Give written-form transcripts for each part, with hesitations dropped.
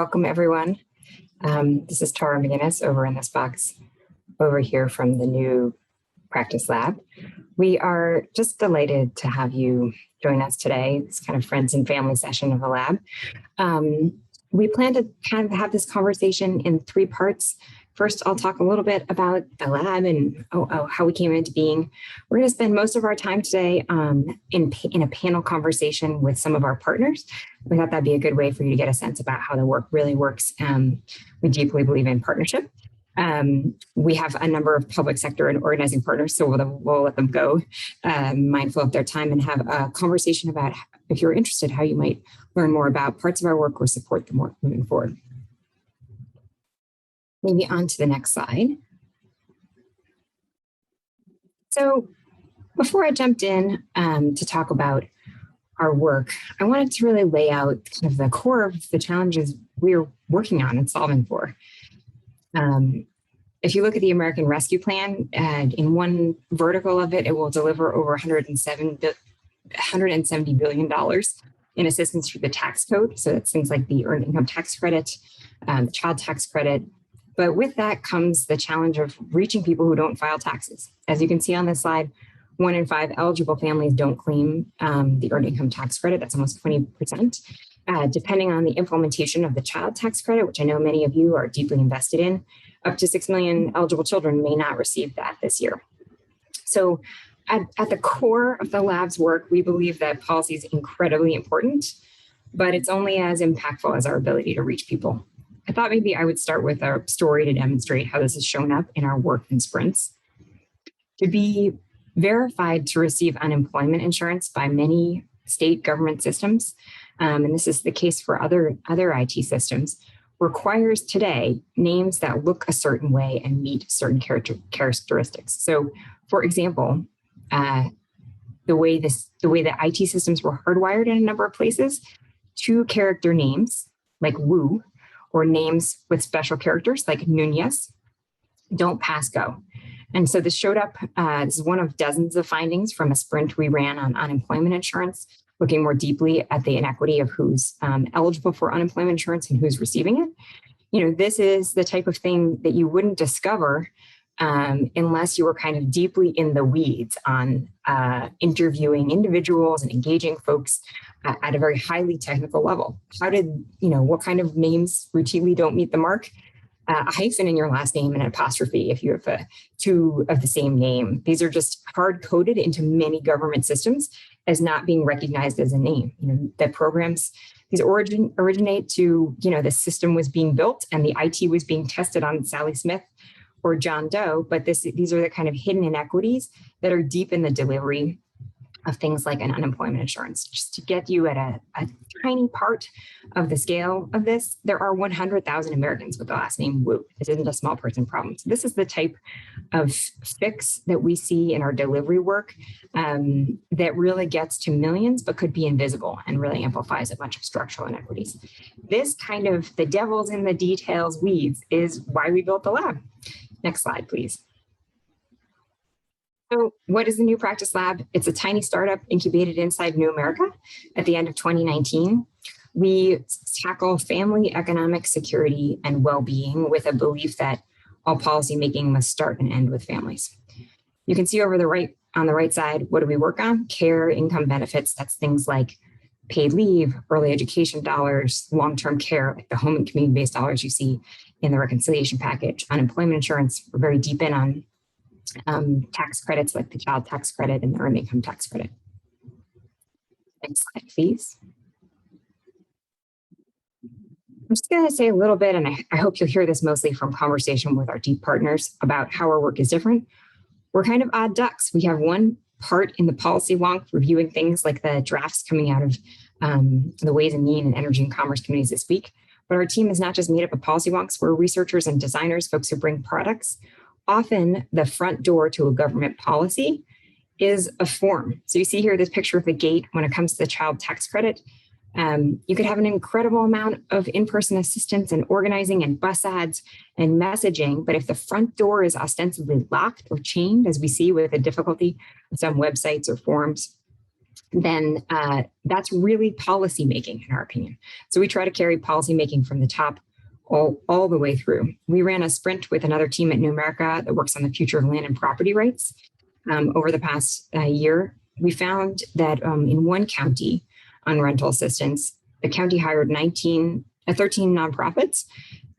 Welcome, everyone. This is Tara McGinnis over in this box over here from the new practice lab. We are just delighted to have you join us today. It's kind of friends and family session of the lab. We plan to kind of have this conversation in 3 parts. First, I'll talk a little bit about the lab and how we came into being. We're going to spend most of our time today in a panel conversation with some of our partners. We thought that'd be a good way for you to get a sense about how the work really works. We deeply believe in partnership. We have a number of public sector and organizing partners, so we'll let them go, mindful of their time, and have a conversation about, if you're interested, how you might learn more about parts of our work or support the work moving forward. Maybe on to the next slide. So before I jumped in to talk about our work, I wanted to really lay out kind of the core of the challenges we're working on and solving for. If you look at the American Rescue Plan, in one vertical of it, it will deliver over $170 billion in assistance through the tax code. So that's things like the earned income tax credit, the child tax credit. But with that comes the challenge of reaching people who don't file taxes. As you can see on this slide, 1 in 5 eligible families don't claim the earned income tax credit. That's almost 20%. Depending on the implementation of the child tax credit, which I know many of you are deeply invested in, up to 6 million eligible children may not receive that this year. So at the core of the lab's work, we believe that policy is incredibly important, but it's only as impactful as our ability to reach people. I thought maybe I would start with a story to demonstrate how this has shown up in our work in sprints. To be verified to receive unemployment insurance by many state government systems, and this is the case for other IT systems, requires today names that look a certain way and meet certain characteristics. So, for example, the way the IT systems were hardwired in a number of places, 2-character names like Wu, or names with special characters like Nunez, don't pass go. And so this showed up, this is one of dozens of findings from a sprint we ran on unemployment insurance, looking more deeply at the inequity of who's eligible for unemployment insurance and who's receiving it. You know, this is the type of thing that you wouldn't discover unless you were kind of deeply in the weeds on interviewing individuals and engaging folks at a very highly technical level. What kind of names routinely don't meet the mark? A hyphen in your last name and an apostrophe if you have 2 of the same name. These are just hard-coded into many government systems as not being recognized as a name. You know, the programs, these originate to, the system was being built and the IT was being tested on Sally Smith or John Doe, but these are the kind of hidden inequities that are deep in the delivery of things like an unemployment insurance. Just to get you at a tiny part of the scale of this, there are 100,000 Americans with the last name Wu. This isn't a small person problem. So this is the type of fix that we see in our delivery work that really gets to millions, but could be invisible and really amplifies a bunch of structural inequities. This kind of the devil's in the details weeds is why we built the lab. Next slide, please. So what is the New Practice Lab? It's a tiny startup incubated inside New America at the end of 2019. We tackle family, economic security, and well-being with a belief that all policymaking must start and end with families. You can see on the right side, what do we work on? Care, income benefits, that's things like paid leave, early education dollars, long-term care, like the home and community-based dollars you see in the reconciliation package, unemployment insurance. We're very deep in on tax credits like the child tax credit and the earned income tax credit. Next slide, please. I'm just going to say a little bit, and I hope you'll hear this mostly from conversation with our deep partners about how our work is different. We're kind of odd ducks. We have one part in the policy wonk reviewing things like the drafts coming out of the Ways and Means and Energy and Commerce committees this week. But our team is not just made up of policy wonks. We're researchers and designers, folks who bring products. Often the front door to a government policy is a form. So you see here this picture of the gate when it comes to the child tax credit. You could have an incredible amount of in-person assistance and organizing and bus ads and messaging, but if the front door is ostensibly locked or chained, as we see with the difficulty of some websites or forms, then that's really policy making, in our opinion. So we try to carry policy making from the top all the way through. We ran a sprint with another team at New America that works on the future of land and property rights. Over the past year, we found that in one county on rental assistance, the county hired 13 nonprofits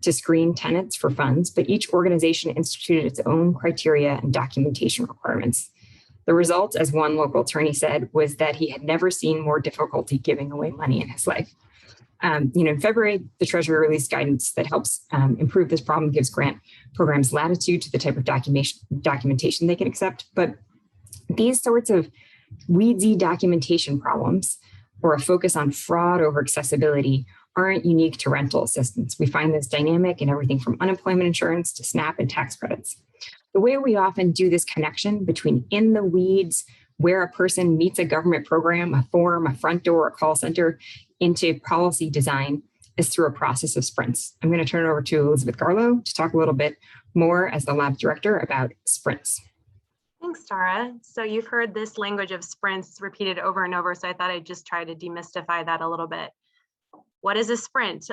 to screen tenants for funds, but each organization instituted its own criteria and documentation requirements. The result, as one local attorney said, was that he had never seen more difficulty giving away money in his life. In February, the Treasury released guidance that helps improve this problem, gives grant programs latitude to the type of documentation they can accept. But these sorts of weedsy documentation problems or a focus on fraud over accessibility aren't unique to rental assistance. We find this dynamic in everything from unemployment insurance to SNAP and tax credits. The way we often do this connection between in the weeds, where a person meets a government program, a form, a front door, a call center, into policy design is through a process of sprints. I'm going to turn it over to Elizabeth Garlow to talk a little bit more as the lab director about sprints. Thanks, Tara. So you've heard this language of sprints repeated over and over, so I thought I'd just try to demystify that a little bit. What is a sprint?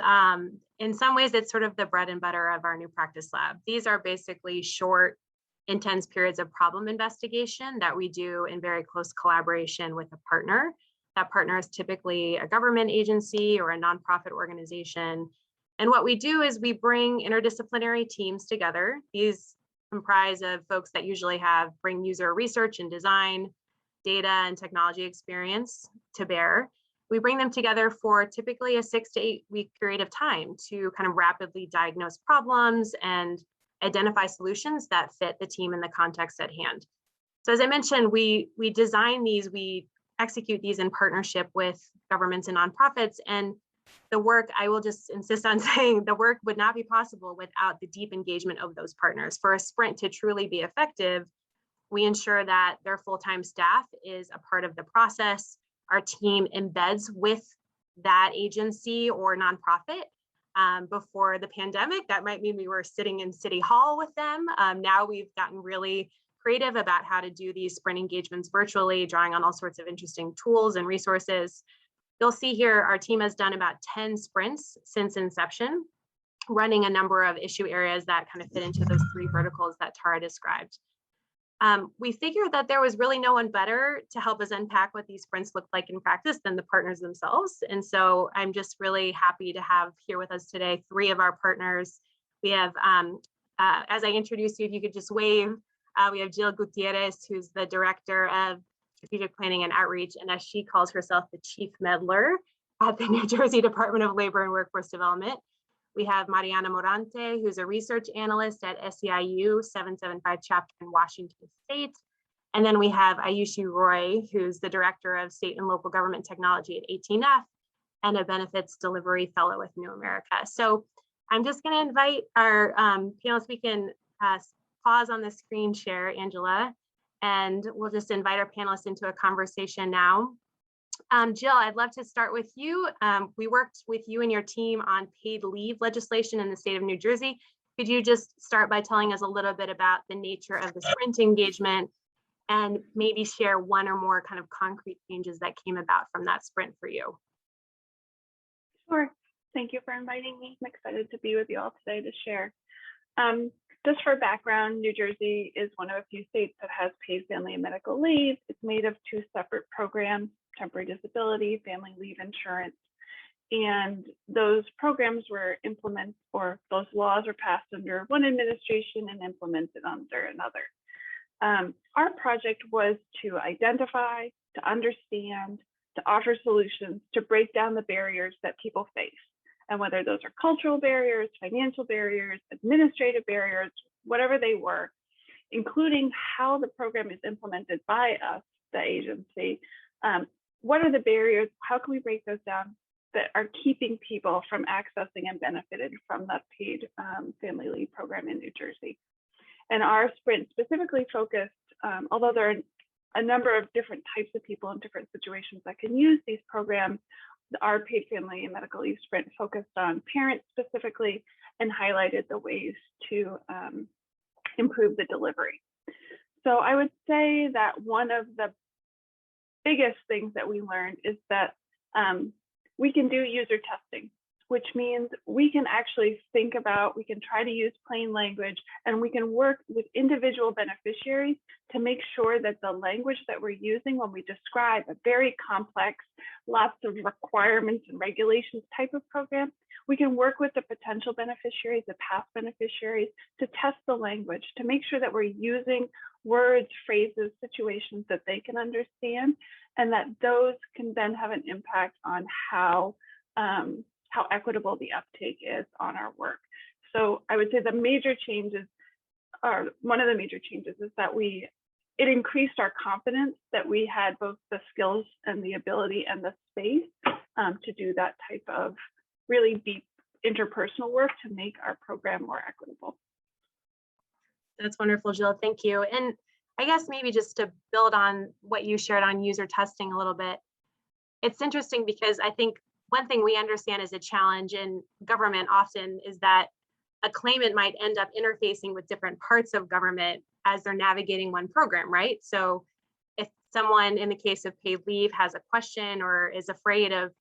In some ways, it's sort of the bread and butter of our new practice lab. These are basically short, intense periods of problem investigation that we do in very close collaboration with a partner. That partner is typically a government agency or a nonprofit organization. And what we do is we bring interdisciplinary teams together. These comprise of folks that usually bring user research and design, data and technology experience to bear. We bring them together for typically a 6 to 8 week period of time to kind of rapidly diagnose problems and identify solutions that fit the team in the context at hand. So as I mentioned, we design these, we execute these in partnership with governments and nonprofits. And the work, I will just insist on saying, the work would not be possible without the deep engagement of those partners. For a sprint to truly be effective, we ensure that their full-time staff is a part of the process. Our team embeds with that agency or nonprofit. Before the pandemic, that might mean we were sitting in City Hall with them. Now we've gotten really creative about how to do these sprint engagements virtually, drawing on all sorts of interesting tools and resources. You'll see here, our team has done about 10 sprints since inception, running a number of issue areas that kind of fit into those 3 verticals that Tara described. We figured that there was really no one better to help us unpack what these sprints look like in practice than the partners themselves. And so I'm just really happy to have here with us today 3 of our partners. We have, as I introduced you, if you could just wave, we have Jill Gutierrez, who's the Director of Strategic Planning and Outreach, and as she calls herself, the Chief Meddler at the New Jersey Department of Labor and Workforce Development. We have Mariana Morante, who's a research analyst at SEIU 775 chapter in Washington State. And then we have Ayushi Roy, who's the Director of State and Local Government Technology at 18F and a Benefits Delivery Fellow with New America. So I'm just going to invite our panelists. We can pause on the screen share, Angela, and we'll just invite our panelists into a conversation now. Jill, I'd love to start with you. We worked with you and your team on paid leave legislation in the state of New Jersey. Could you just start by telling us a little bit about the nature of the sprint engagement and maybe share one or more kind of concrete changes that came about from that sprint for you? Sure. Thank you for inviting me. I'm excited to be with you all today to share. Just for background, New Jersey is one of a few states that has paid family and medical leave. It's made of 2 separate programs: temporary disability, family leave insurance. And those programs were implemented, or those laws were passed under one administration and implemented under another. Our project was to identify, to understand, to offer solutions, to break down the barriers that people face. And whether those are cultural barriers, financial barriers, administrative barriers, whatever they were, including how the program is implemented by us, the agency. What are the barriers? How can we break those down that are keeping people from accessing and benefiting from the paid family leave program in New Jersey? And our sprint specifically focused, although there are a number of different types of people in different situations that can use these programs, our paid family and medical leave sprint focused on parents specifically and highlighted the ways to improve the delivery. So I would say that one of the biggest things that we learned is that we can do user testing, which means we can actually think about, we can try to use plain language, and we can work with individual beneficiaries to make sure that the language that we're using when we describe a very complex, lots of requirements and regulations type of program, we can work with the potential beneficiaries, the past beneficiaries, to test the language, to make sure that we're using words, phrases, situations that they can understand, and that those can then have an impact on how equitable the uptake is on our work. So I would say the major changes, or one of the major changes, is that it increased our confidence that we had both the skills and the ability and the space to do that type of really deep interpersonal work to make our program more equitable. That's wonderful, Jill. Thank you. And I guess maybe just to build on what you shared on user testing a little bit, it's interesting because I think one thing we understand as a challenge in government often is that a claimant might end up interfacing with different parts of government as they're navigating one program, right? So if someone in the case of paid leave has a question or is afraid of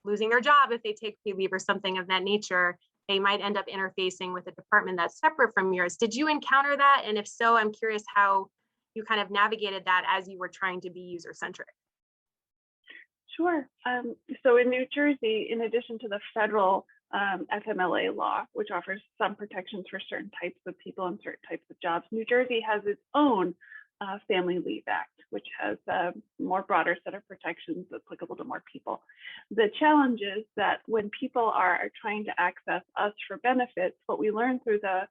losing their job if they take paid leave or something of that nature, they might end up interfacing with a department that's separate from yours. Did you encounter that? And if so, I'm curious how you kind of navigated that as you were trying to be user-centric. Sure. So in New Jersey, in addition to the federal FMLA law, which offers some protections for certain types of people and certain types of jobs, New Jersey has its own Family Leave Act, which has a more broader set of protections applicable to more people. The challenge is that when people are trying to access us for benefits, what we learned through the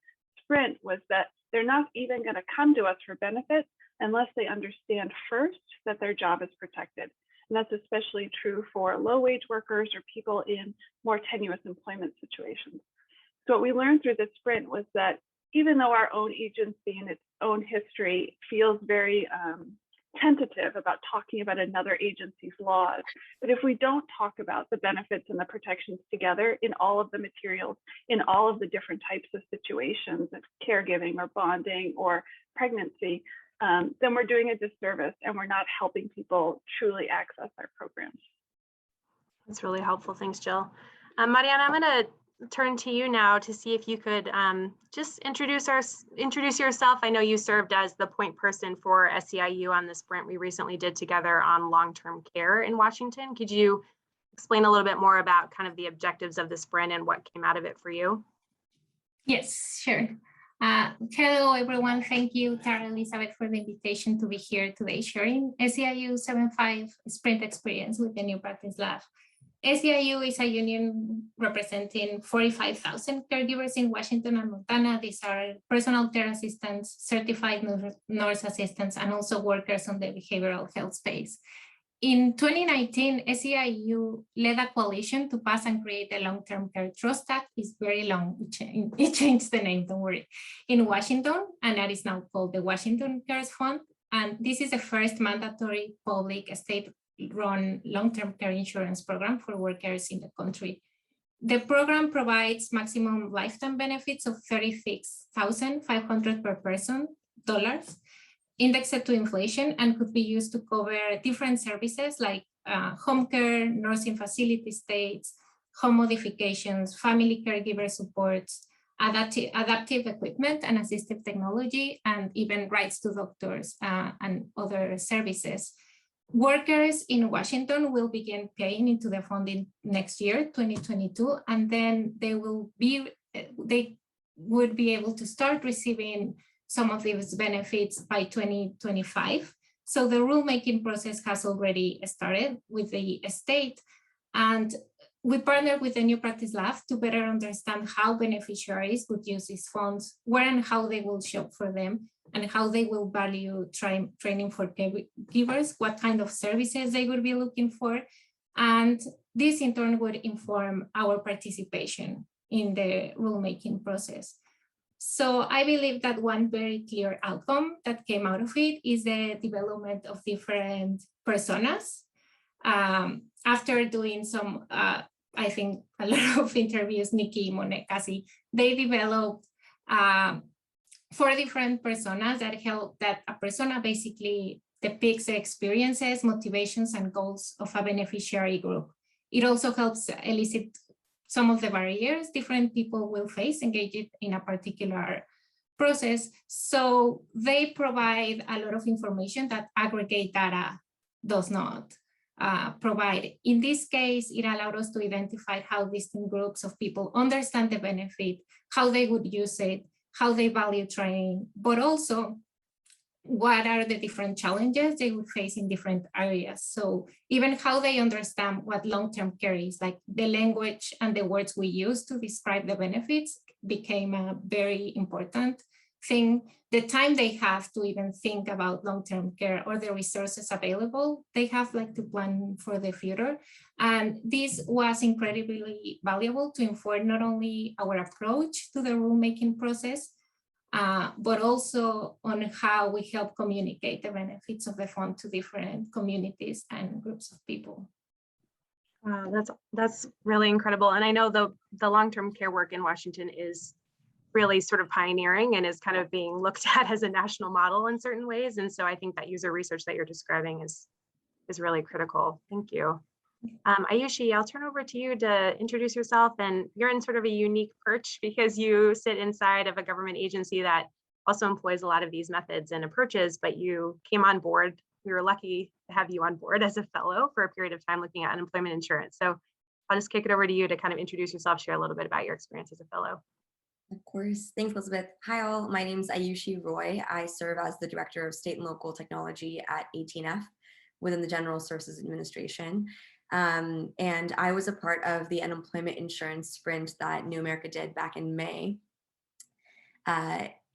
sprint was that they're not even going to come to us for benefits unless they understand first that their job is protected. And that's especially true for low-wage workers or people in more tenuous employment situations. So what we learned through the sprint was that even though our own agency and its own history feels very tentative about talking about another agency's laws, but if we don't talk about the benefits and the protections together in all of the materials, in all of the different types of situations, like caregiving or bonding or pregnancy, then we're doing a disservice and we're not helping people truly access our programs. That's really helpful. Thanks, Jill. Mariana, I'm going to turn to you now to see if you could just introduce yourself. I know you served as the point person for SEIU on the sprint we recently did together on long-term care in Washington. Could you explain a little bit more about kind of the objectives of the sprint and what came out of it for you? Yes, sure. Hello, everyone. Thank you, Tara Elizabeth, for the invitation to be here today sharing SEIU 7.5 sprint experience with the New Practice Lab. SEIU is a union representing 45,000 caregivers in Washington and Montana. These are personal care assistants, certified nurse assistants, and also workers on the behavioral health space. In 2019, SEIU led a coalition to pass and create the Long-Term Care Trust Act. It's very long, it changed the name, don't worry, in Washington, and that is now called the Washington Cares Fund. And this is the first mandatory public state-run long-term care insurance program for workers in the country. The program provides maximum lifetime benefits of $36,500 per person, indexed to inflation, and could be used to cover different services like home care, nursing facility stays, home modifications, family caregiver supports, adaptive equipment and assistive technology, and even rights to doctors and other services. Workers in Washington will begin paying into the funding next year, 2022, and then they would be able to start receiving some of these benefits by 2025. So the rulemaking process has already started with the state, and we partnered with the New Practice Lab to better understand how beneficiaries would use these funds, where and how they will shop for them, and how they will value training for caregivers, what kind of services they would be looking for. And this in turn would inform our participation in the rulemaking process. So I believe that one very clear outcome that came out of it is the development of different personas. After doing some, I think a lot of interviews, Nikki, Monet, Cassie, they developed 4 different personas that help, that a persona basically depicts the experiences, motivations, and goals of a beneficiary group. It also helps elicit some of the barriers different people will face engaged in a particular process. So they provide a lot of information that aggregate data does not provide. In this case, it allowed us to identify how distinct groups of people understand the benefit, how they would use it, how they value training, but also what are the different challenges they would face in different areas. So even how they understand what long-term care is, like the language and the words we use to describe the benefits became a very important thing. The time they have to even think about long-term care or the resources available, they have like to plan for the future. And this was incredibly valuable to inform not only our approach to the rulemaking process, but also on how we help communicate the benefits of the fund to different communities and groups of people. Wow, that's really incredible. And I know the long-term care work in Washington is really sort of pioneering and is kind of being looked at as a national model in certain ways. And so I think that user research that you're describing is really critical. Thank you. Ayushi, I'll turn over to you to introduce yourself. And you're in sort of a unique perch because you sit inside of a government agency that also employs a lot of these methods and approaches, but you came on board. We were lucky to have you on board as a fellow for a period of time looking at unemployment insurance. So I'll just kick it over to you to kind of introduce yourself, share a little bit about your experience as a fellow. Of course. Thanks, Elizabeth. Hi, all. My name is Ayushi Roy. I serve as the Director of State and Local Technology at 18F within the General Services Administration. And I was a part of the unemployment insurance sprint that New America did back in May.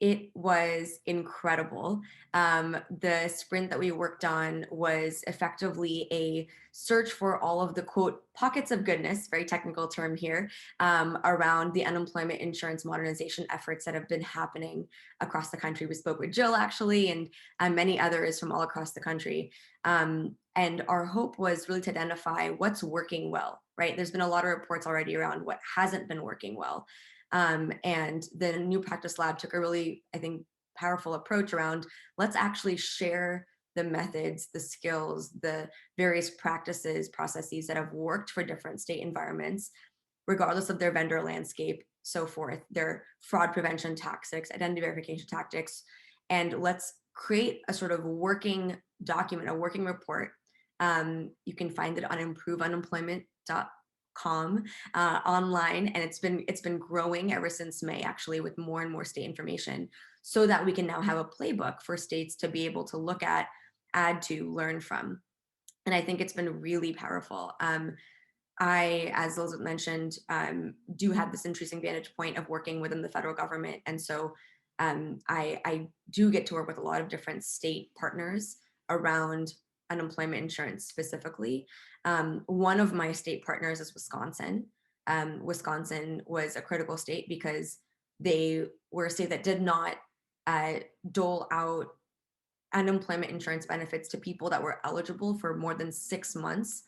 It was incredible. The sprint that we worked on was effectively a search for all of the, quote, pockets of goodness, very technical term here, around the unemployment insurance modernization efforts that have been happening across the country. We spoke with Jill, actually, and many others from all across the country. And our hope was really to identify what's working well, right? There's been a lot of reports already around what hasn't been working well. And the New Practice Lab took a really, I think, powerful approach around, let's actually share the methods, the skills, the various practices, processes that have worked for different state environments, regardless of their vendor landscape, so forth, their fraud prevention tactics, identity verification tactics, and let's create a sort of working document, a working report. You can find it on improveunemployment.com online, and it's been growing ever since May, actually, with more and more state information, so that we can now have a playbook for states to be able to look at, add to, learn from. And I think it's been really powerful. I, as Elizabeth mentioned, do have this interesting vantage point of working within the federal government, and so I do get to work with a lot of different state partners around unemployment insurance specifically. One of my state partners is Wisconsin. Wisconsin was a critical state because they were a state that did not dole out unemployment insurance benefits to people that were eligible for more than 6 months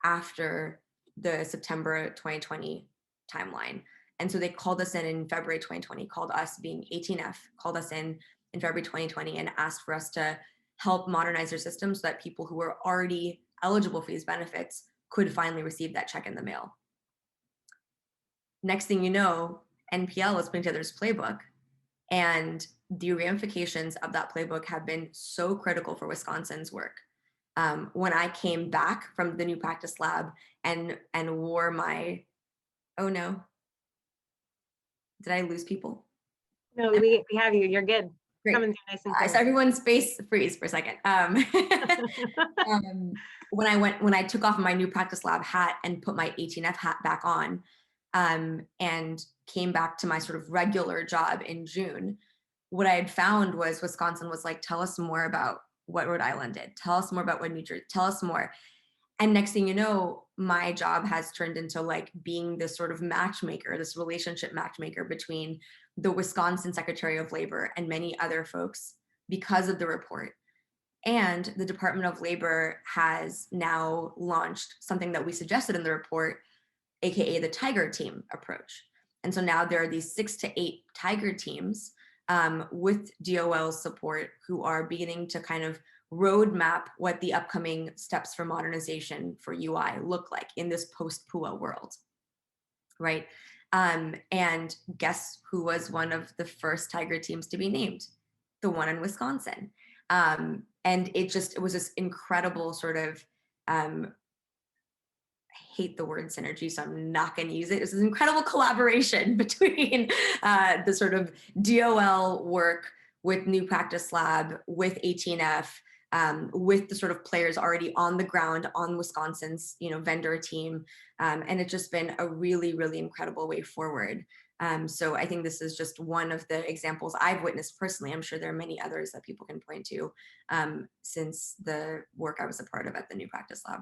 after the September 2020 timeline. And so they called us in February 2020, called us, being 18F, called us in February 2020 and asked for us to help modernize their system so that people who were already eligible for these benefits could finally receive that check in the mail. Next thing you know, NPL is putting together this playbook, and the ramifications of that playbook have been so critical for Wisconsin's work. When I came back from the New Practice Lab and wore my, oh no, did I lose people? No, we have you. You're good. Great. Coming through nice and clear. So everyone's face freeze for a second. When I took off my New Practice Lab hat and put my 18F hat back on, and came back to my sort of regular job in June, what I had found was Wisconsin was like, tell us more about what Rhode Island did. Tell us more about what New Jersey, tell us more. And next thing you know, my job has turned into like being this sort of matchmaker, this relationship matchmaker between the Wisconsin Secretary of Labor and many other folks because of the report. And the Department of Labor has now launched something that we suggested in the report, AKA the Tiger Team approach. And so now there are these 6 to 8 Tiger teams with DOL's support who are beginning to kind of roadmap what the upcoming steps for modernization for UI look like in this post-PUA world, right? And guess who was one of the first Tiger teams to be named? The one in Wisconsin. And it was this incredible sort of, I hate the word synergy, so I'm not going to use it. It was this incredible collaboration between the sort of DOL work with New Practice Lab, with 18F, with the sort of players already on the ground on Wisconsin's, vendor team. And it's just been a really, really incredible way forward. So I think this is just one of the examples I've witnessed personally. I'm sure there are many others that people can point to since the work I was a part of at the New Practice Lab.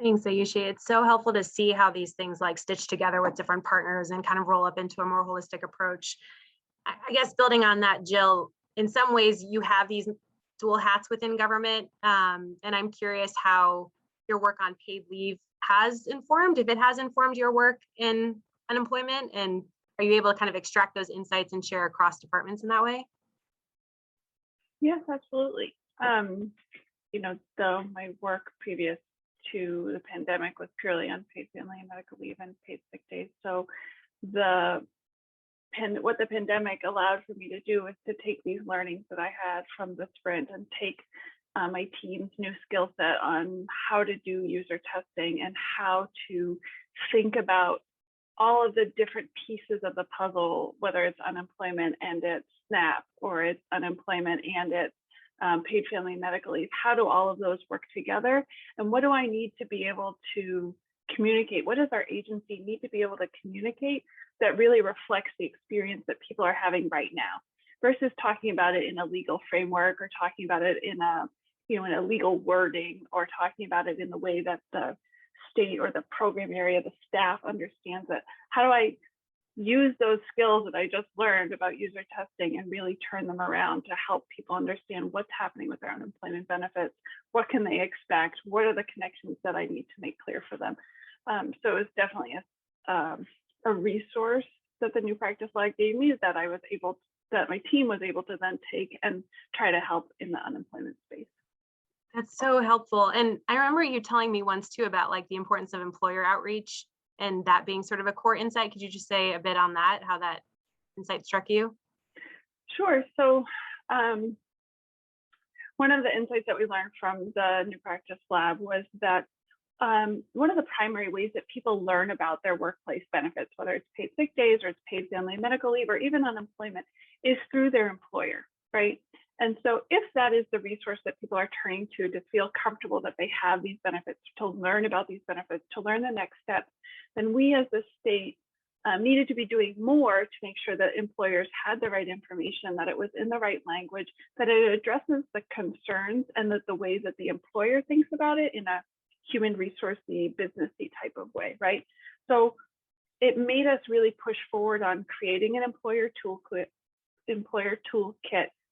Thanks, Ayushi. It's so helpful to see how these things like stitch together with different partners and kind of roll up into a more holistic approach. I guess building on that, Jill, in some ways you have these dual hats within government. And I'm curious how your work on paid leave has informed, if it has informed your work in unemployment, and are you able to kind of extract those insights and share across departments in that way? Yes, absolutely. My work previous to the pandemic was purely on paid family and medical leave and paid sick days. So what the pandemic allowed for me to do was to take these learnings that I had from the sprint and take my team's new skill set on how to do user testing and how to think about all of the different pieces of the puzzle, whether it's unemployment and it's SNAP, or it's unemployment and it's paid family and medical leave. How do all of those work together? And what do I need to be able to communicate? What does our agency need to be able to communicate that really reflects the experience that people are having right now, versus talking about it in a legal framework or talking about it in a legal wording, or talking about it in the way that the state or the program area, the staff understands it. How do I use those skills that I just learned about user testing and really turn them around to help people understand what's happening with their unemployment benefits? What can they expect? What are the connections that I need to make clear for them? So it was definitely a resource that the New Practice Lab gave me that my team was able to then take and try to help in the unemployment space. That's so helpful. And I remember you telling me once too about like the importance of employer outreach and that being sort of a core insight. Could you just say a bit on that, how that insight struck you? Sure. So one of the insights that we learned from the New Practice Lab was that one of the primary ways that people learn about their workplace benefits, whether it's paid sick days or it's paid family and medical leave or even unemployment, is through their employer, right? And so if that is the resource that people are turning to feel comfortable that they have these benefits, to learn about these benefits, to learn the next steps, then we as the state needed to be doing more to make sure that employers had the right information, that it was in the right language, that it addresses the concerns and that the way that the employer thinks about it in a human resourcey, businessy type of way, right? So it made us really push forward on creating an employer toolkit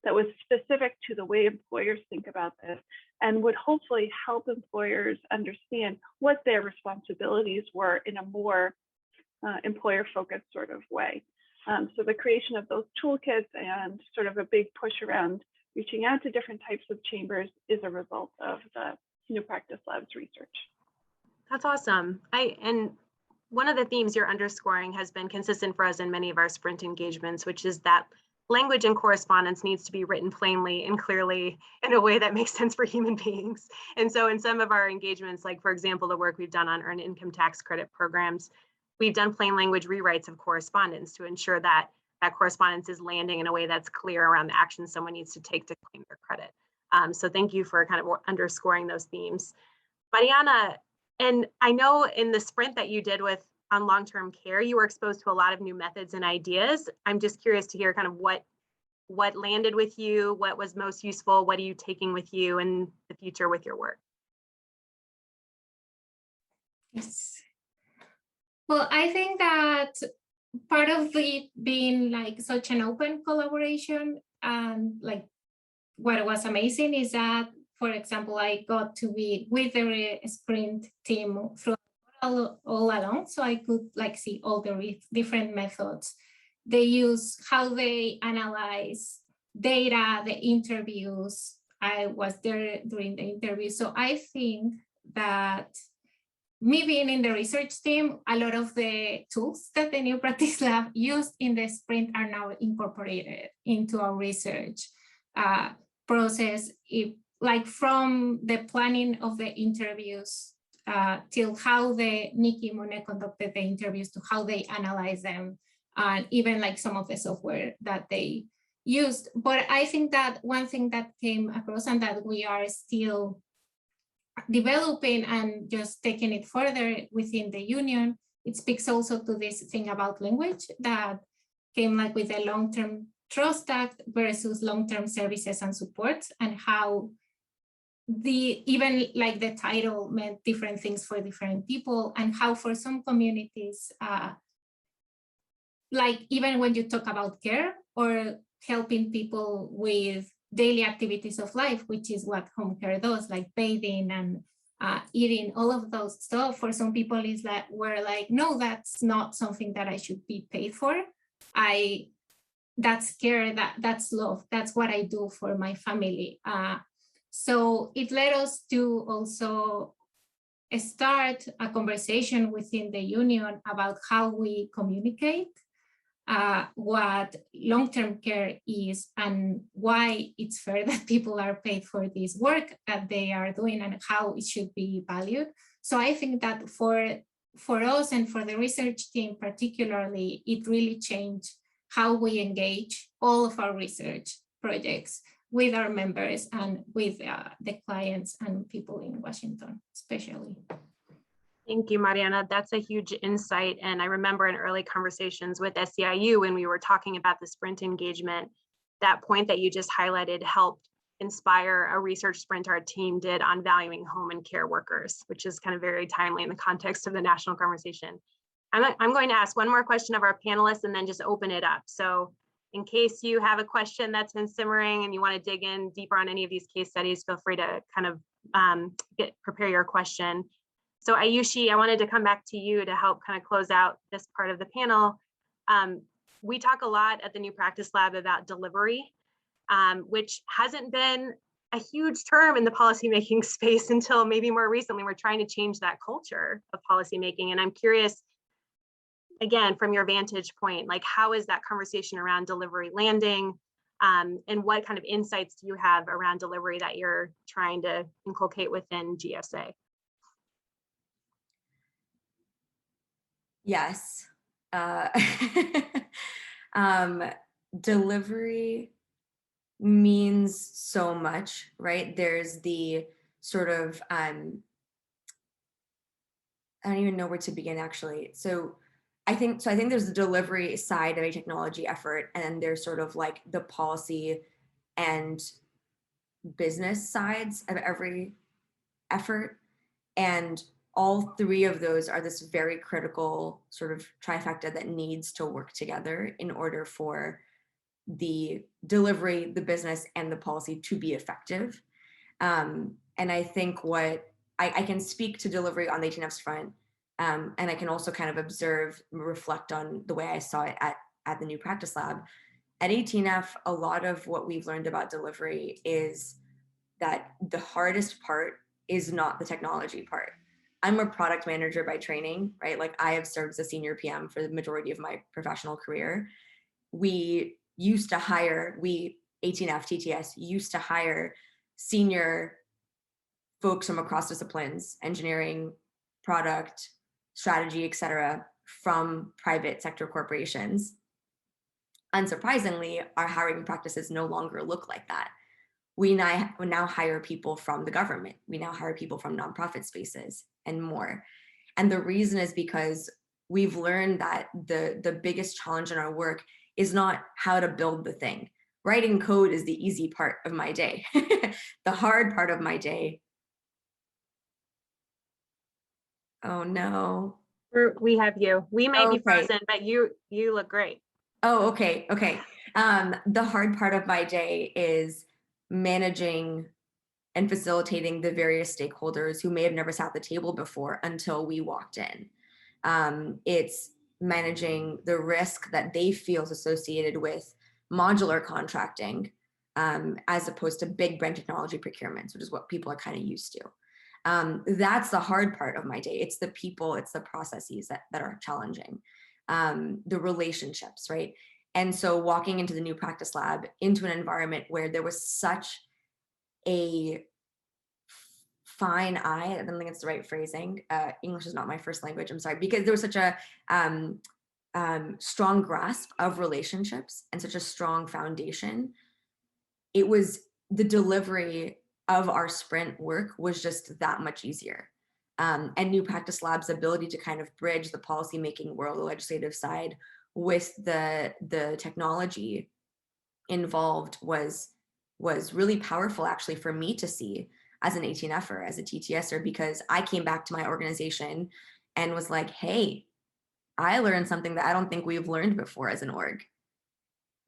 that was specific to the way employers think about this and would hopefully help employers understand what their responsibilities were in a more employer-focused sort of way. So the creation of those toolkits and sort of a big push around reaching out to different types of chambers is a result of the New Practice Lab's research. That's awesome. And one of the themes you're underscoring has been consistent for us in many of our sprint engagements, which is that language and correspondence needs to be written plainly and clearly in a way that makes sense for human beings. And so in some of our engagements, like for example, the work we've done on earned income tax credit programs, we've done plain language rewrites of correspondence to ensure that that correspondence is landing in a way that's clear around the actions someone needs to take to claim their credit. So thank you for kind of underscoring those themes. Mariana, and I know in the sprint that you did on long-term care, you were exposed to a lot of new methods and ideas. I'm just curious to hear kind of what landed with you, what was most useful, what are you taking with you in the future with your work? Yes. Well, I think that part of it being like such an open collaboration and like what was amazing is that, for example, I got to be with the sprint team through all along, so I could like see all the different methods they use, how they analyze data, the interviews, I was there during the interview. So I think that me being in the research team, a lot of the tools that the New Practice Lab used in the sprint are now incorporated into our research process. Like from the planning of the interviews till how the Nikki Monet conducted the interviews to how they analyze them, and even like some of the software that they used. But I think that one thing that came across and that we are still developing and just taking it further within the union, it speaks also to this thing about language that came like with the long-term trust act versus long-term services and supports, and how even like the title meant different things for different people, and how for some communities, like even when you talk about care or helping people with daily activities of life, which is what home care does, like bathing and eating, all of those stuff, for some people is like, we're like, no, that's not something that I should be paid for. That's care, that's love, that's what I do for my family. So it led us to also start a conversation within the union about how we communicate what long-term care is and why it's fair that people are paid for this work that they are doing and how it should be valued. So I think that for us and for the research team particularly, it really changed how we engage all of our research projects with our members and with the clients and people in Washington, especially. Thank you, Mariana. That's a huge insight. And I remember in early conversations with SEIU when we were talking about the sprint engagement, that point that you just highlighted helped inspire a research sprint our team did on valuing home and care workers, which is kind of very timely in the context of the national conversation. I'm going to ask one more question of our panelists and then just open it up. So in case you have a question that's been simmering and you want to dig in deeper on any of these case studies, feel free to kind of prepare your question. So Ayushi, I wanted to come back to you to help kind of close out this part of the panel. We talk a lot at the New Practice Lab about delivery, which hasn't been a huge term in the policymaking space until maybe more recently. We're trying to change that culture of policymaking. And I'm curious, again, from your vantage point, like how is that conversation around delivery landing? And what kind of insights do you have around delivery that you're trying to inculcate within GSA? Yes. Delivery means so much, right? There's the sort of, I don't even know where to begin actually. So I think there's the delivery side of a technology effort, and there's sort of like the policy and business sides of every effort. And all three of those are this very critical sort of trifecta that needs to work together in order for the delivery, the business, and the policy to be effective. And I think what I can speak to delivery on the 18F's front, and I can also kind of observe, reflect on the way I saw it at the New Practice Lab. At 18F, a lot of what we've learned about delivery is that the hardest part is not the technology part. I'm a product manager by training, right? Like I have served as a senior PM for the majority of my professional career. We used to hire, 18F TTS used to hire senior folks from across disciplines, engineering, product, strategy, et cetera, from private sector corporations. Unsurprisingly, our hiring practices no longer look like that. We now hire people from the government. We now hire people from nonprofit spaces and more. And the reason is because we've learned that the biggest challenge in our work is not how to build the thing. Writing code is the easy part of my day. The hard part of my day. Oh no. We have you. We may be Okay. frozen, but you look great. Oh, okay. The hard part of my day is managing and facilitating the various stakeholders who may have never sat at the table before until we walked in. It's managing the risk that they feel is associated with modular contracting, as opposed to big brand technology procurements, which is what people are kind of used to. That's the hard part of my day. It's the people, it's the processes that are challenging, the relationships, right? And so walking into the new practice lab, into an environment where there was such a fine eye, I don't think it's the right phrasing. English is not my first language, I'm sorry, because there was such a strong grasp of relationships and such a strong foundation. It was the delivery of our sprint work was just that much easier. And New Practice Lab's ability to kind of bridge the policymaking world, the legislative side, with the technology involved was really powerful, actually, for me to see as an 18Fer, as a TTSer, because I came back to my organization and was like, hey, I learned something that I don't think we've learned before as an org.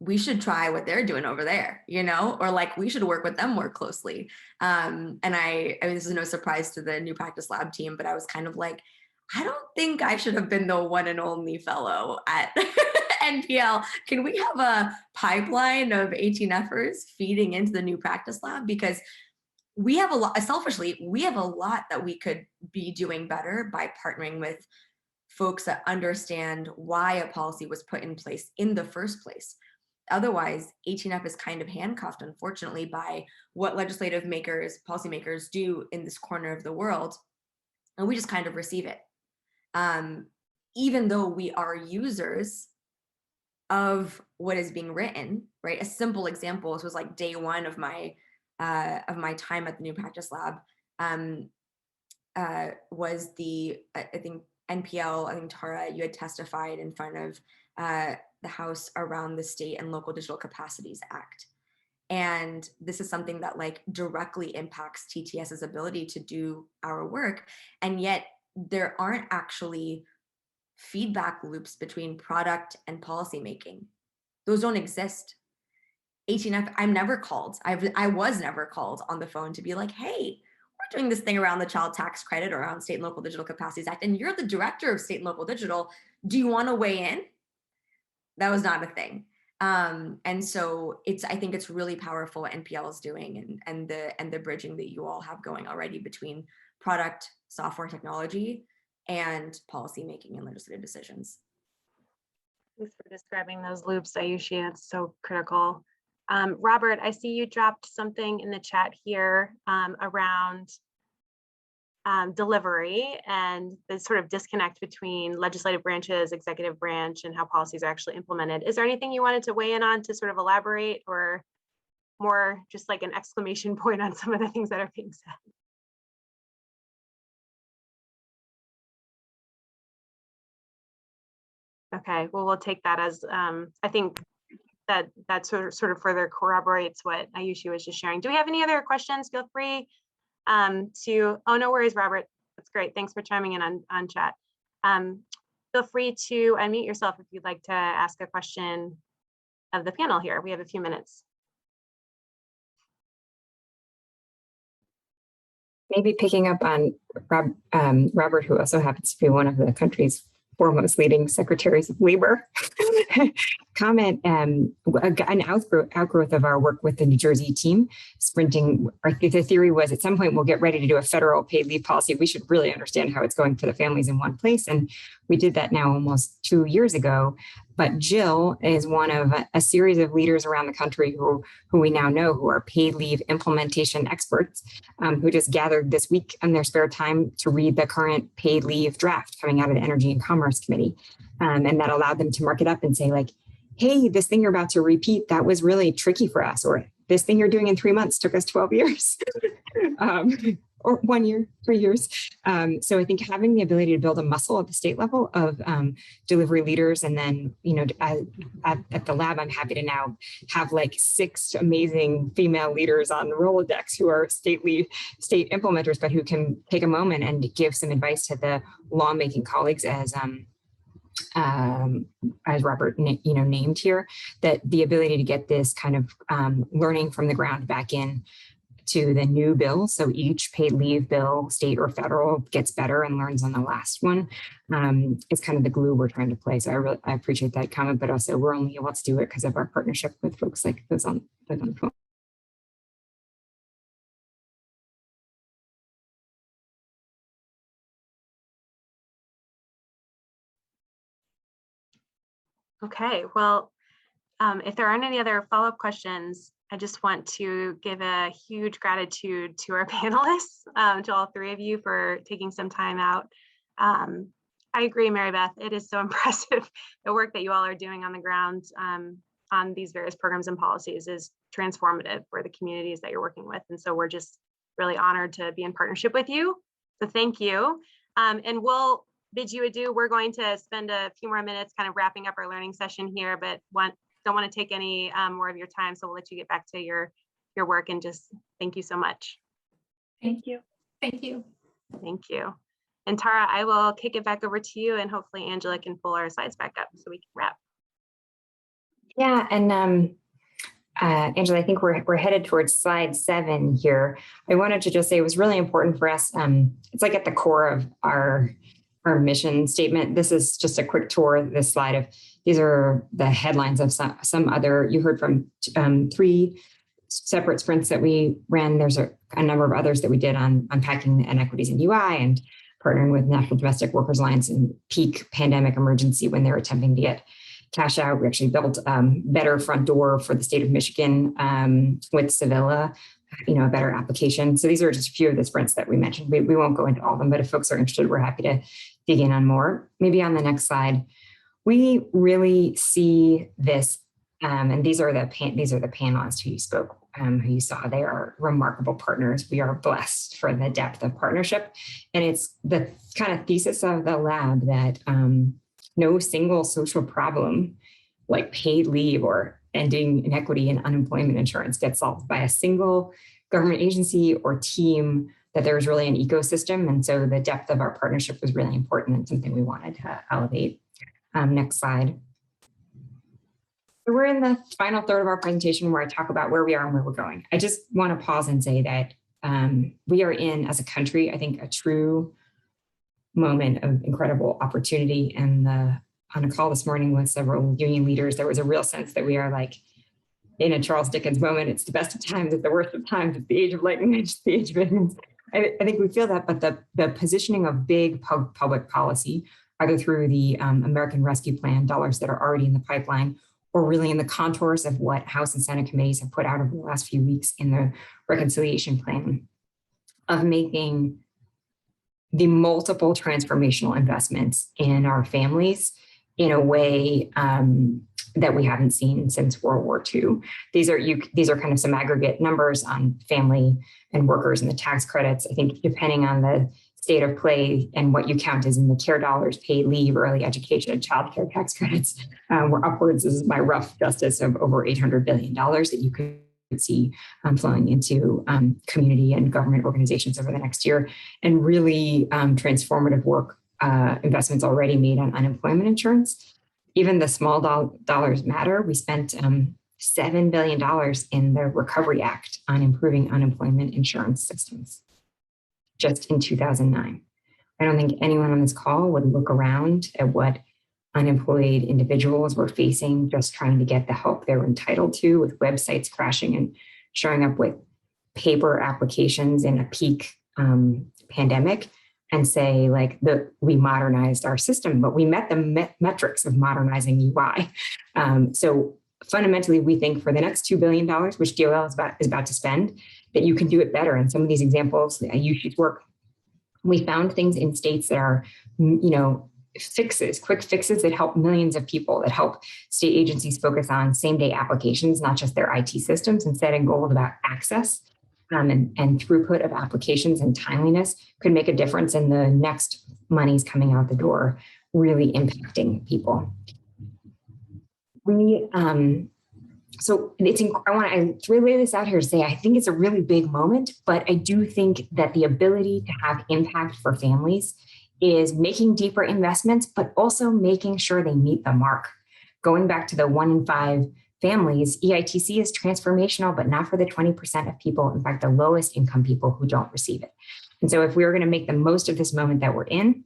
We should try what they're doing over there, you know, or like we should work with them more closely. And I mean, this is no surprise to the New Practice Lab team, but I was kind of like, I don't think I should have been the one and only fellow at NPL. Can we have a pipeline of 18Fers feeding into the New Practice Lab? Because we have a lot, selfishly, we have a lot that we could be doing better by partnering with folks that understand why a policy was put in place in the first place. Otherwise, 18F is kind of handcuffed, unfortunately, by what legislative makers, policymakers do in this corner of the world, and we just kind of receive it. Even though we are users of what is being written, right? A simple example, this was like day one of my time at the New Practice Lab, was the, I think NPL, I think Tara, you had testified in front of the House around the State and Local Digital Capacities Act. And this is something that like directly impacts TTS's ability to do our work. And yet there aren't actually feedback loops between product and policy making. Those don't exist. 18F, I'm never called. I was never called on the phone to be like, hey, we're doing this thing around the child tax credit or around State and Local Digital Capacities Act, and you're the director of State and Local Digital. Do you want to weigh in? That was not a thing. And so I think it's really powerful what NPL is doing and the bridging that you all have going already between product, software technology, and policy making and legislative decisions. Thanks for describing those loops, Ayushi. It's so critical. Robert, I see you dropped something in the chat here around delivery and the sort of disconnect between legislative branches, executive branch, and how policies are actually implemented. Is there anything you wanted to weigh in on to sort of elaborate, or more just like an exclamation point on some of the things that are being said? Okay, well, we'll take that as, I think that sort of further corroborates what Ayushi was just sharing. Do we have any other questions? Feel free to, oh, no worries, Robert. That's great. Thanks for chiming in on chat. Feel free to unmute yourself if you'd like to ask a question of the panel here. We have a few minutes. Maybe picking up on Robert, who also happens to be one of the country's foremost leading secretaries of labor, comment, an outgrowth of our work with the New Jersey team, sprinting. The theory was at some point we'll get ready to do a federal paid leave policy. We should really understand how it's going for the families in one place. And we did that now almost 2 years ago. But Jill is one of a series of leaders around the country who we now know who are paid leave implementation experts, who just gathered this week in their spare time to read the current paid leave draft coming out of the Energy and Commerce Committee. And that allowed them to mark it up and say like, hey, this thing you're about to repeat, that was really tricky for us. Or this thing you're doing in 3 months took us 12 years. Or 1 year, 3 years. So I think having the ability to build a muscle at the state level of delivery leaders, and then, you know, at the lab, I'm happy to now have like 6 amazing female leaders on the Rolodex who are state implementers, but who can take a moment and give some advice to the lawmaking colleagues as Robert, named here, that the ability to get this kind of learning from the ground back in to the new bill. So each paid leave bill, state or federal, gets better and learns on the last one. It's kind of the glue we're trying to play. So I appreciate that comment, but also we're only able to do it because of our partnership with folks like those on the phone. Okay, well, if there aren't any other follow-up questions, I just want to give a huge gratitude to our panelists, to all three of you for taking some time out. I agree, Mary Beth, it is so impressive. The work that you all are doing on the ground on these various programs and policies is transformative for the communities that you're working with. And so we're just really honored to be in partnership with you. So thank you. And we'll bid you adieu. We're going to spend a few more minutes kind of wrapping up our learning session here, but don't want to take any more of your time. So we'll let you get back to your work, and just thank you so much. Thank you. Thank you. Thank you. And Tara, I will kick it back over to you, and hopefully Angela can pull our slides back up so we can wrap. Yeah, and Angela, I think we're headed towards slide 7 here. I wanted to just say it was really important for us. It's like at the core of our mission statement. This is just a quick tour of this slide of, these are the headlines of some other, you heard from 3 separate sprints that we ran. There's a number of others that we did on unpacking inequities in UI and partnering with National Domestic Workers Alliance in peak pandemic emergency when they were attempting to get cash out. We actually built better front door for the state of Michigan with Sevilla, a better application. So these are just a few of the sprints that we mentioned. We won't go into all of them, but if folks are interested, we're happy to dig in on more. Maybe on the next slide, we really see this, and these are the panelists who you spoke, who you saw. They are remarkable partners. We are blessed for the depth of partnership, and it's the kind of thesis of the lab that no single social problem like paid leave or ending inequity in unemployment insurance gets solved by a single government agency or team, that there was really an ecosystem. And so the depth of our partnership was really important and something we wanted to elevate. Next slide. So we're in the final third of our presentation where I talk about where we are and where we're going. I just want to pause and say that we are in, as a country, I think, a true moment of incredible opportunity. And on a call this morning with several union leaders, there was a real sense that we are like in a Charles Dickens moment. It's the best of times, it's the worst of times, it's the age of lightning, it's the age of ignorance. I think we feel that, but the positioning of big public policy, either through the American Rescue Plan dollars that are already in the pipeline, or really in the contours of what House and Senate committees have put out over the last few weeks in the reconciliation plan, of making the multiple transformational investments in our families in a way that we haven't seen since World War II. These are kind of some aggregate numbers on family and workers and the tax credits. I think depending on the state of play and what you count as in the care dollars, paid leave, early education, and child care tax credits, we're upwards, this is my rough justice, of over $800 billion that you could see flowing into community and government organizations over the next year, and really transformative work, investments already made on unemployment insurance. Even the small dollars matter. We spent $7 billion in the Recovery Act on improving unemployment insurance systems just in 2009. I don't think anyone on this call would look around at what unemployed individuals were facing just trying to get the help they were entitled to, with websites crashing and showing up with paper applications in a peak pandemic, and say, like, we modernized our system, but we met the metrics of modernizing UI. So fundamentally, we think for the next $2 billion, which DOL is about to spend, that you can do it better. And some of these examples, USH's work, we found things in states that are, quick fixes that help millions of people, that help state agencies focus on same-day applications, not just their IT systems, and setting goals about access and throughput of applications and timeliness could make a difference in the next monies coming out the door, really impacting people. So I want to relay this out here to say, I think it's a really big moment, but I do think that the ability to have impact for families is making deeper investments, but also making sure they meet the mark. Going back to the 1 in 5 families, EITC is transformational, but not for the 20% of people, in fact, the lowest income people who don't receive it. And so if we are going to make the most of this moment that we're in,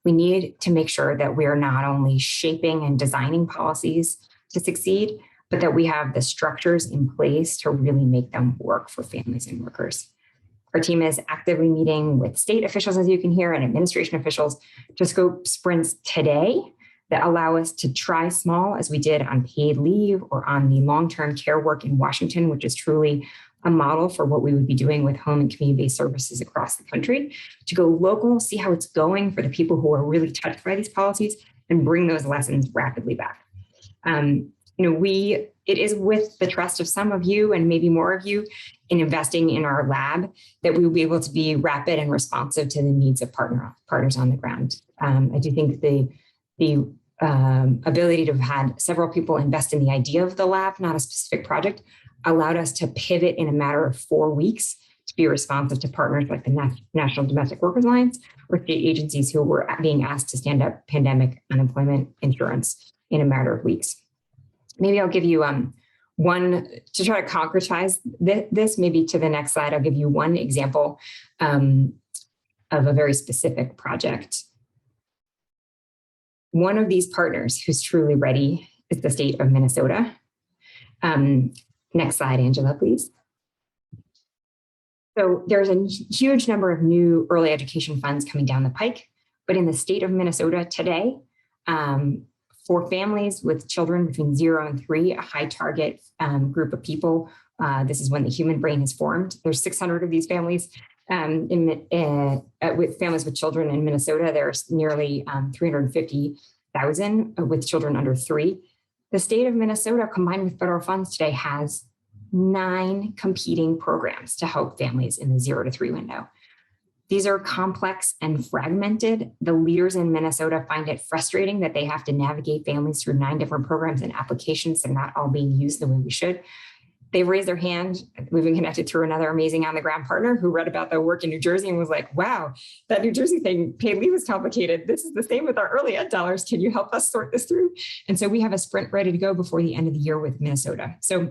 we need to make sure that we are not only shaping and designing policies to succeed, but that we have the structures in place to really make them work for families and workers. Our team is actively meeting with state officials, as you can hear, and administration officials to scope sprints today that allow us to try small, as we did on paid leave or on the long-term care work in Washington, which is truly a model for what we would be doing with home and community-based services across the country, to go local, see how it's going for the people who are really touched by these policies, and bring those lessons rapidly back. It is with the trust of some of you and maybe more of you in investing in our lab that we will be able to be rapid and responsive to the needs of partners on the ground. I do think the ability to have had several people invest in the idea of the lab, not a specific project, allowed us to pivot in a matter of 4 weeks to be responsive to partners like the National Domestic Workers Alliance or state agencies who were being asked to stand up pandemic unemployment insurance in a matter of weeks. Maybe I'll give you one, to try to concretize this, maybe to the next slide, I'll give you one example of a very specific project. One of these partners who's truly ready is the state of Minnesota. Next slide, Angela, please. So there's a huge number of new early education funds coming down the pike, but in the state of Minnesota today, for families with children between 0 and 3, a high target group of people, this is when the human brain is formed. There's 600 of these families with families with children in Minnesota. There's nearly 350,000 with children under 3. The state of Minnesota, combined with federal funds today, has 9 competing programs to help families in the 0 to 3 window. These are complex and fragmented. The leaders in Minnesota find it frustrating that they have to navigate families through 9 different programs and applications. They're not all being used the way we should. They've raised their hand. We've been connected through another amazing on-the-ground partner who read about the work in New Jersey and was like, wow, that New Jersey thing, paid leave is complicated. This is the same with our early ed dollars. Can you help us sort this through? And so we have a sprint ready to go before the end of the year with Minnesota. So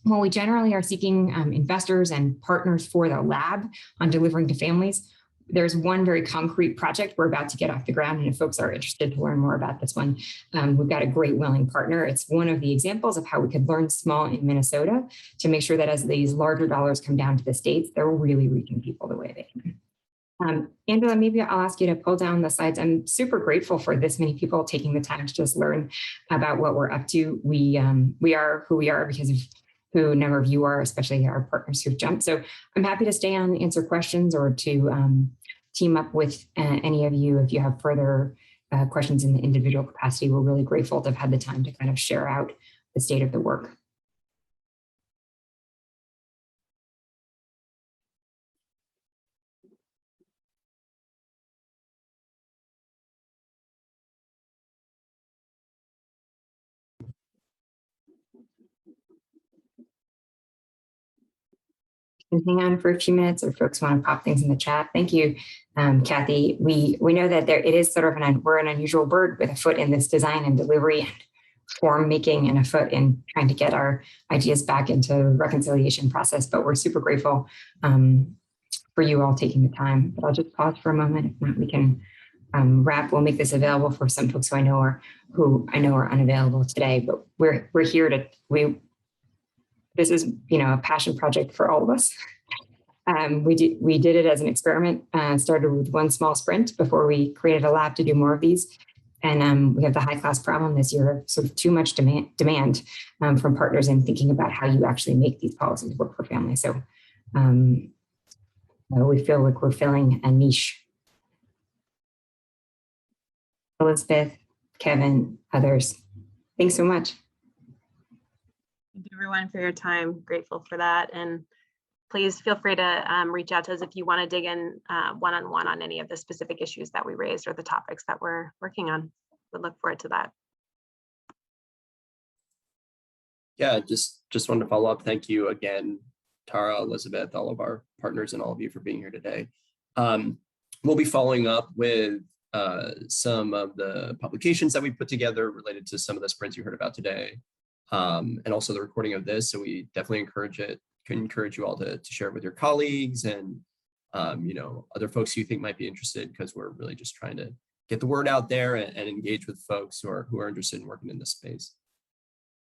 while we generally are seeking investors and partners for the lab on delivering to families, there's one very concrete project we're about to get off the ground. And if folks are interested to learn more about this one, we've got a great willing partner. It's one of the examples of how we could learn small in Minnesota to make sure that as these larger dollars come down to the states, they're really reaching people the way they can. Angela, maybe I'll ask you to pull down the slides. I'm super grateful for this many people taking the time to just learn about what we're up to. We are who we are because of who a number of you are, especially our partners who've jumped. So I'm happy to stay on and answer questions or to team up with any of you if you have further questions in the individual capacity. We're really grateful to have had the time to kind of share out the state of the work. And hang on for a few minutes, or folks want to pop things in the chat. Thank you, Kathy. We know that it is sort of we're an unusual bird with a foot in this design and delivery and form making and a foot in trying to get our ideas back into the reconciliation process. But we're super grateful for you all taking the time. But I'll just pause for a moment. If not, we can wrap. We'll make this available for some folks who I know are unavailable today. But we're here to this is, a passion project for all of us. We did it as an experiment, started with one small sprint before we created a lab to do more of these. And we have the high class problem this year of sort of too much demand from partners in thinking about how you actually make these policies work for families. So we feel like we're filling a niche. Elizabeth, Kevin, others, thanks so much. Thank you everyone for your time. Grateful for that. And please feel free to reach out to us if you want to dig in one-on-one on any of the specific issues that we raised or the topics that we're working on. We'll look forward to that. Yeah, just wanted to follow up. Thank you again, Tara, Elizabeth, all of our partners and all of you for being here today. We'll be following up with some of the publications that we put together related to some of the sprints you heard about today. And also the recording of this. So we definitely encourage you all to share it with your colleagues and other folks you think might be interested, because we're really just trying to get the word out there and engage with folks who are interested in working in this space.